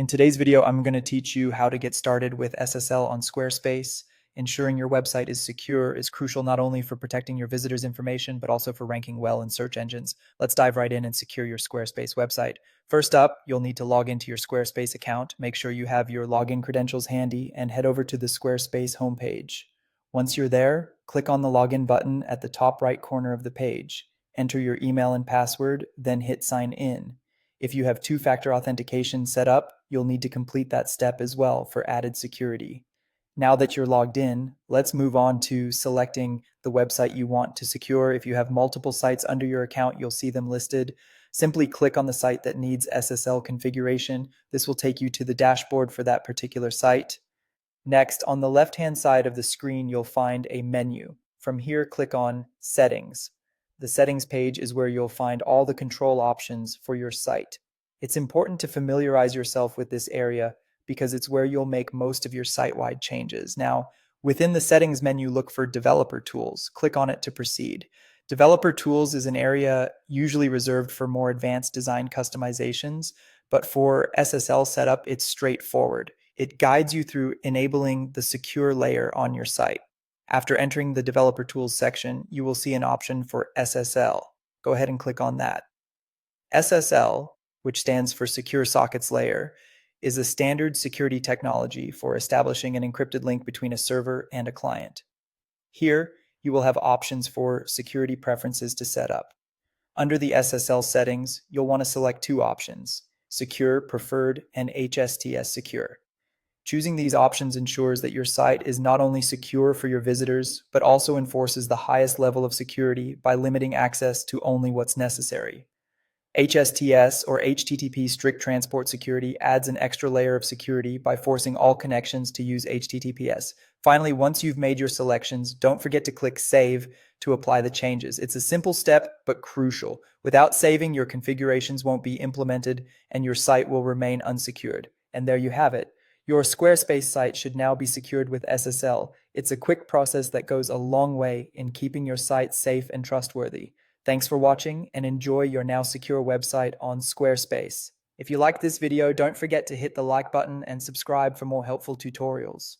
In today's video, I'm going to teach you how to get started with SSL on Squarespace. Ensuring your website is secure is crucial not only for protecting your visitors' information, but also for ranking well in search engines. Let's dive right in and secure your Squarespace website. First up, you'll need to log into your Squarespace account. Make sure you have your login credentials handy and head over to the Squarespace homepage. Once you're there, click on the login button at the top right corner of the page. Enter your email and password, then hit sign in. If you have two-factor authentication set up, you'll need to complete that step as well for added security. Now that you're logged in, let's move on to selecting the website you want to secure. If you have multiple sites under your account, you'll see them listed. Simply click on the site that needs SSL configuration. This will take you to the dashboard for that particular site. Next, on the left-hand side of the screen, you'll find a menu. From here, click on Settings. The settings page is where you'll find all the control options for your site. It's important to familiarize yourself with this area because it's where you'll make most of your site-wide changes. Now, within the settings menu, look for Developer Tools. Click on it to proceed. Developer Tools is an area usually reserved for more advanced design customizations, but for SSL setup, it's straightforward. It guides you through enabling the secure layer on your site. After entering the Developer Tools section, you will see an option for SSL. Go ahead and click on that. SSL, which stands for Secure Sockets Layer, is a standard security technology for establishing an encrypted link between a server and a client. Here, you will have options for security preferences to set up. Under the SSL settings, you'll want to select two options: Secure Preferred and HSTS Secure. Choosing these options ensures that your site is not only secure for your visitors, but also enforces the highest level of security by limiting access to only what's necessary. HSTS, or HTTP Strict Transport Security, adds an extra layer of security by forcing all connections to use HTTPS. Finally, once you've made your selections, don't forget to click Save to apply the changes. It's a simple step, but crucial. Without saving, your configurations won't be implemented and your site will remain unsecured. And there you have it. Your Squarespace site should now be secured with SSL. It's a quick process that goes a long way in keeping your site safe and trustworthy. Thanks for watching and enjoy your now secure website on Squarespace. If you liked this video, don't forget to hit the like button and subscribe for more helpful tutorials.